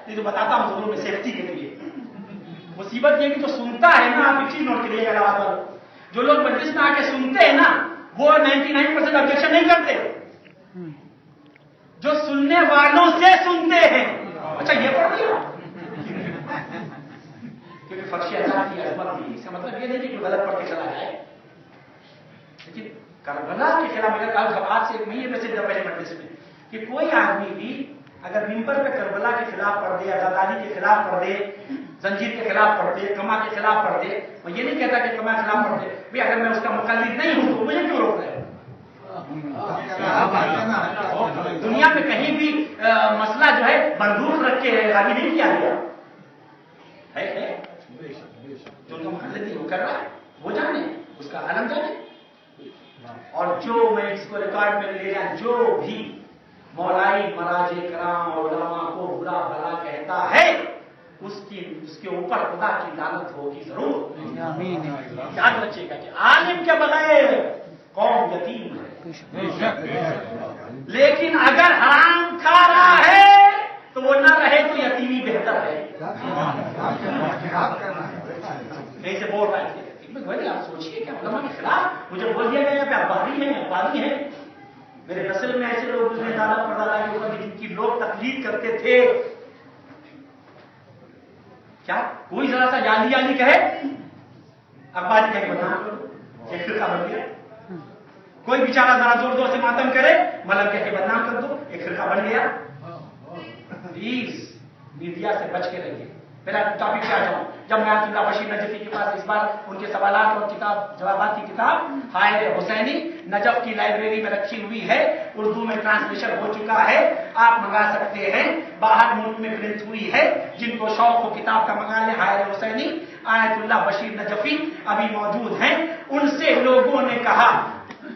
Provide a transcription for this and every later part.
नहीं तो बताता हूँ जरूर मैं सेफ्टी के लिए। मुसीबत ये कि जो सुनता है ना, आप एक चीज नोट करिएगा जवाब पर, जो लोग मजलिस में आके सुनते हैं ना वो 99% ऑब्जेक्शन नहीं करते, जो सुनने वालों से सुनते हैं। अच्छा ये पढ़ लिया क्योंकि फर्श अल्लाह की अजमत भी, इसका मतलब ये नहीं कि कोई गलत पढ़ के चला जाए, लेकिन करबला के खिलाफ अगर आज से एक महीने में से पहले मजलिस में कि कोई आदमी भी अगर मिंबर पे करबला के खिलाफ पढ़ दे, आजादी के खिलाफ पढ़ दे, जंजीर के खिलाफ पढ़ दे, कमा के खिलाफ पढ़ दे, मैं ये नहीं कहता कि कमा के खिलाफ पढ़ दे भाई, अगर मैं उसका मुकल्लिद नहीं हूं तो मुझे क्यों रोक रहे हो? दुनिया में कहीं भी मसला जो है बंदूक रख के हावी नहीं किया गया है। जो उनका मुकल्लिद वो कर रहा है वो जाने, उसका आलम जाने। और जो मैं इसको रिकॉर्ड में ले जाए, जो भी मौलाई मराजे कराम और उलमा को बुरा भला कहता है उसके ऊपर खुदा की लानत होगी जरूर। याद रखिएगा कि आलिम के बगैर कौम यतीम है, लेकिन अगर हराम खा रहा है तो वो न रहे तो यतीमी बेहतर है। ऐसे बोल रहा है आप सोचिए क्या उलमा के खिलाफ मुझे बोल दिया गया अखबारी है। मेरे नस्ल में ऐसे लोग गुजरे दादा परदादा के ऊपर जिनकी लोग तकलीफ करते थे, क्या कोई जरा सा जाली कहे अखबारी कहे बदनाम करो, एक फिरका बन गया। कोई बेचारा जरा जोर जोर से मातम करे, मलम कह के बदनाम कर दो, एक फिरका बन गया। प्लीज मीडिया से बच के रहिए। मेरा टॉपिक क्या जाऊं, जब मैं आयतुल्लाह बशीर नजफी के पास इस बार उनके सवालात और किताब जवाबात की किताब हाय हुसैनी नजफ की लाइब्रेरी में रखी हुई है, उर्दू में ट्रांसलेशन हो चुका है, आप मंगा सकते हैं, बाहर मुल्क में प्रिंट हुई है, जिनको शौक हो किताब का मंगा लें। हाय हुसैनी आयतुल्लाह बशीर नजफी अभी मौजूद हैं। उनसे लोगों ने कहा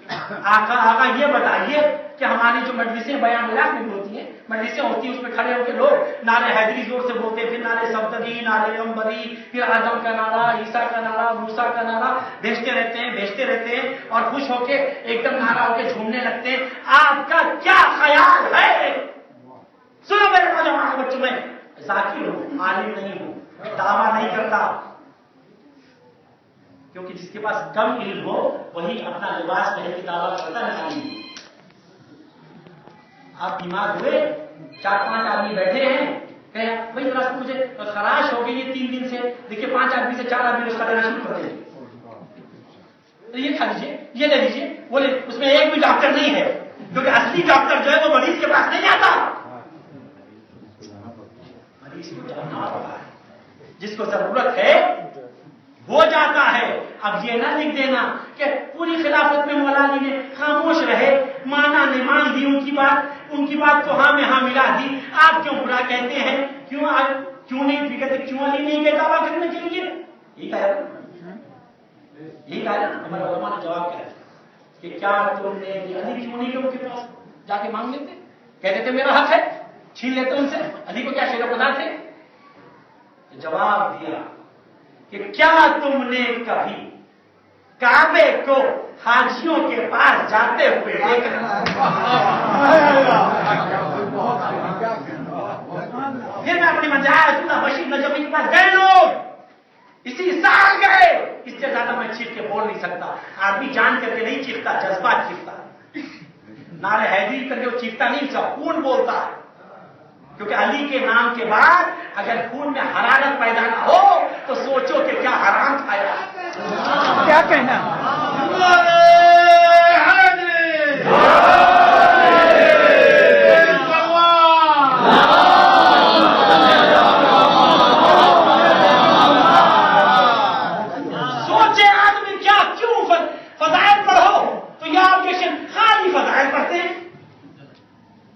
आका ये बताइए कि हमारी जो मजलिसें बयान मिलाद में होती हैं, मजलिसें होती हैं, उसमें खड़े होकर लोग नारे हैदरी जोर से बोलते हैं, फिर नारे सफदरी, नारे अंबरी, फिर आदम का नारा, ईसा का नारा, मूसा का नारा भेजते रहते हैं और खुश होके एकदम नारा होके झूमने लगते हैं। आपका क्या ख्याल है? सुनो मेरे नौजवान बच्चों, में जाकिर हूं, आलिम नहीं हूं, दावा नहीं करता, क्योंकि जिसके पास कम इल्म हो वही अपना लिबास पहन के दावा करता है। आप बीमार हुए, 4-5 आदमी बैठे हैं, कहे भाई जरा मुझे खराश हो गई है 3 दिन से, देखिए 5 आदमी से 4 आदमी उसका देना शुरू कर देंगे, तो ये खा लीजिए, ये ले लीजिए, बोले उसमें एक भी डॉक्टर नहीं है, क्योंकि असली डॉक्टर जो है वो मरीज के पास नहीं आता, मरीज को जाना होता है, जिसको जरूरत है वो जाता है। अब ये ना लिख देना कि पूरी खिलाफत में मौला अली ने खामोश रहे, माना नहीं मान दी उनकी बात को हाँ में हाँ मिला दी, आप क्यों बुरा कहते हैं? क्यों नहीं कहते? क्यों अली नहीं कहता दावा करने के लिए? यही कहा हमारे उलमा ने जवाब किया कि क्या तुमने अली क्यों नहीं उनके पास जाके मांग लेते, कह देते मेरा हक है, छीन लेते उनसे, अली को क्या शेर पदार्थ थे? जवाब दिया कि क्या तुमने कभी काबे को हाजियों के पास जाते हुए देखा? फिर मैं अपनी मंजायतुल्लाह बशीर नजफी के पास गए, लोग इसी साल गए, इससे ज्यादा मैं चीख के बोल नहीं सकता। आदमी जान करके नहीं चीखता, जज्बात चीखता, नारे हैदरी करके वो चीखता नहीं, सब खून बोलता है, क्योंकि अली के नाम के बाद अगर खून में हरारत पैदा ना हो तो सोचो कि क्या हराम खाया। क्या कहना? सोचे आदमी क्या, क्यों फजाइल पढ़ो तो ये आपके खाली फजाइल पढ़ते हैं,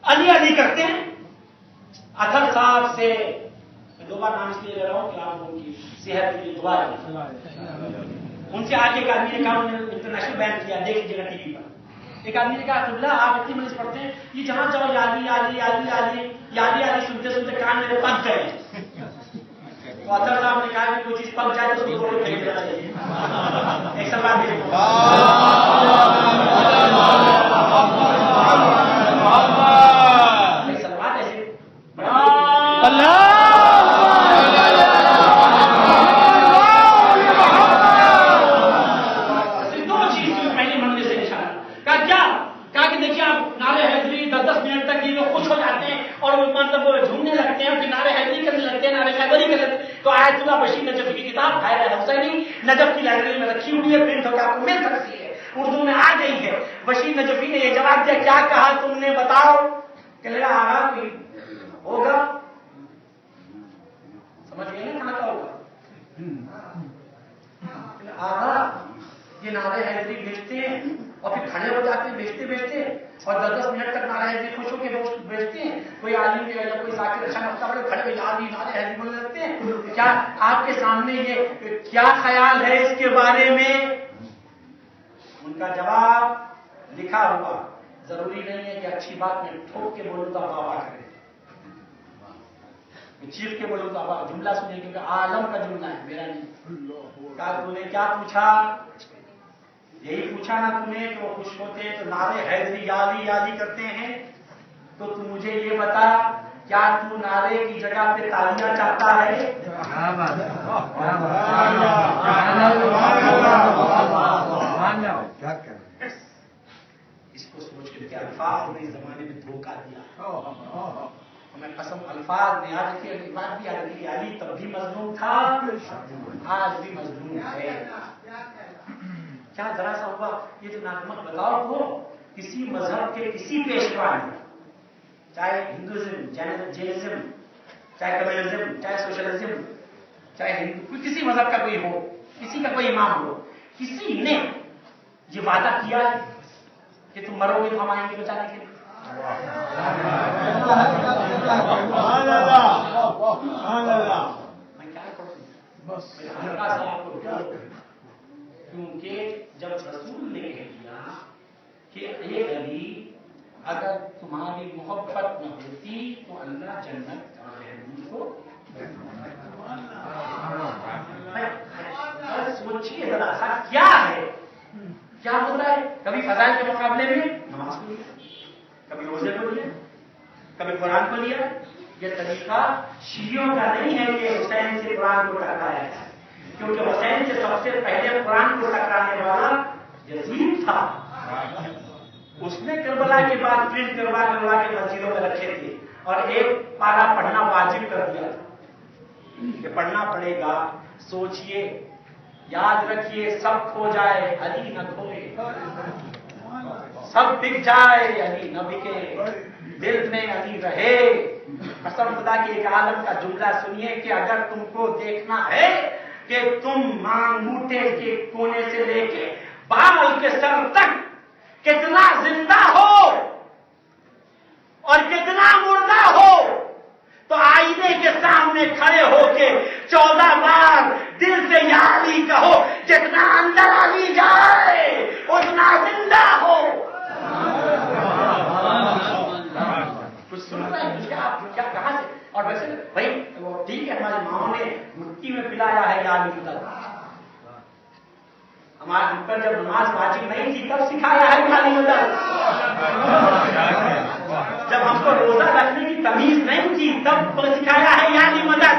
अली करते हैं। अथर साहब से मैं 2 बार नाम इसलिए ले रहा हूं कि आप उनकी सेहत के लिए दुआ करें। उनसे आगे एक आदमी ने कहा, उन्होंने इंटरनेशनल बैन किया, देख लीजिएगा टीवी पर। एक आदमी ने कहा अब्दुल्ला आप इतनी मजलिस पढ़ते हैं, ये जहां जाओ याली याली याली याली याली याली सुनते सुनते कान मेरे पक गए। तो अथर साहब ने कहा कि कोई चीज पक जाए तो उसको तोड़ के फेंक देना चाहिए। एक सवाल भेजो। अल्लाह ڈھونڈنے لگتے ہیں, کنارے حیدری کرنے لگتے ہیں, نعرے حیدری کرنے لگتے ہیں, تو آیت اللہ بشیر نجفی کی کتاب خیر حسینی نجف کی لائبریری میں رکھی ہوئی ہے, پرنٹ ہو کے آپ کو مل سکتی ہے, اردو میں آ گئی ہے. بشیر نجفی نے یہ جواب دیا, کیا کہا تم نے بتاؤ؟ کہ لگا آگا کوئی ہوگا, سمجھ گئے نا کہاں کا ہوگا؟ آگا یہ نعرے حیدری بیچتے ہیں اور پھر کھڑے ہو جاتے ہیں بیچتے بیچتے, اور 10-10 منٹ تک نعرہ حیدری خوش ہو کے بیچتے ہیں. کوئی عالم یا کوئی ذاکر اچھا نقطہ پڑے کھڑے ہو جاتے ہیں نعرے حیدری بولنے لگتے ہیں. کیا آپ کے سامنے یہ کیا خیال ہے اس کے بارے میں؟ ان کا جواب لکھا ہوا, ضروری نہیں ہے کہ اچھی بات میں ٹھوک کے بولوں تو بابا کرے, چیخ کے بولوں تو آپ جملہ سنیں, کیونکہ عالم کا جملہ ہے, میرا نہیں. کہا تم نے کیا پوچھا؟ یہی پوچھا نا تم نے کہ وہ خوش ہوتے ہیں تو نعرے حیدری یالی یالی کرتے ہیں, تو تم مجھے یہ بتا, کیا تو نعرے کی جگہ پہ تالیاں چاہتا ہے؟ اس کو سوچ کے الفاظ نے اس زمانے میں دھوکہ دیا. میں قسم الفاظ نے آج کی بات بھی علی تب بھی مظلوم تھا, آج بھی مظلوم ہے. کیا ذرا سا ہوا یہ جو ناگمت بتاؤ کو کسی مذہب کے کسی پیشوا نے, چاہے ہندوازم, جینزم, چاہے کمیونزم, چاہے سوشلزم, چاہے ہندو, کسی مذہب کا کوئی ہو, کسی کا کوئی امام ہو, کسی نے یہ وعدہ کیا کہ تم مرو گے تو ہم آئیں گے بچانے کے لیے؟ میں کیا کروں, ہلکا سا آپ کو, کیونکہ جب رسول نے کہہ دیا کہ اے علی اگر تمہاری محبت نہ ہوتی تو اللہ جنت کو سوچیے ذرا سا کیا ہے, کیا ہو رہا ہے. کبھی فضائل کے مقابلے میں نماز کو لیا, کبھی روزے کو لیا, کبھی قرآن کو لیا. یہ طریقہ شیعوں کا نہیں ہے کہ حسین سے قرآن کو ٹکرایا ہے, کیونکہ حسین سے سب سے پہلے قرآن کو ٹکرانے والا یزید تھا. اس نے کربلا کے بعد پرنٹ کروا کے مسجدوں میں رکھے تھے, اور ایک پارا پڑھنا واجب کر دیا تھا کہ پڑھنا پڑے گا. سوچئے, یاد رکھیے, سب کھو جائے علی نہ کھوئے, سب بک جائے علی نہ بکے, دل میں علی رہے. قسم خدا کی ایک عالم کا جملہ سنیے کہ اگر تم کو دیکھنا ہے کہ تم مانگوٹے کے کونے سے لے کے بال کے سر تک کتنا زندہ ہو اور کتنا مردہ ہو, تو آئینے کے سامنے کھڑے ہو کے 14 بار دل سے یا علی کہو, جتنا اندر علی جائے اتنا زندہ ہو. کچھ سن رہا ہے آپ کیا کہاں سے؟ اور ویسے بھائی ٹھیک ہے, ہمارے ماں نے مٹی میں پلایا ہے یا علی کا, ہمارے ہم پر جب نماز واجب نہیں تھی تب سکھایا ہے علی مدد. جب ہم کو روزہ رکھنے کی تمیز نہیں تھی تب سکھایا ہے یعنی مدد.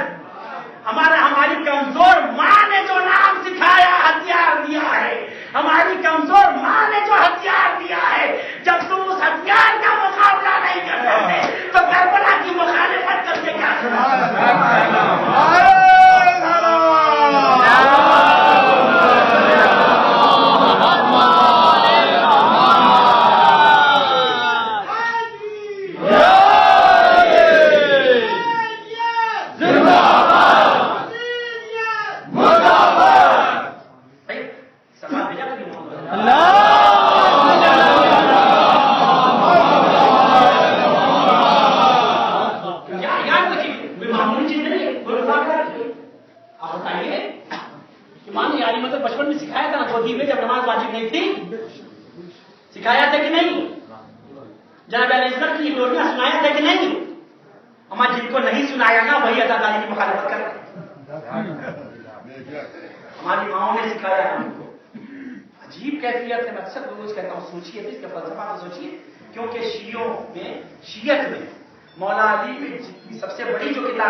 ہماری کمزور ماں نے جو نام سکھایا, ہتھیار دیا ہے, ہماری کمزور ماں نے جو ہتھیار دیا ہے, جب تم اس ہتھیار کا مقابلہ نہیں کر سکتے تو کربلا کی مخالفت کر کے کیا کیونکہ شیعت میں مولا علی میں سب سے بڑی جو کتاب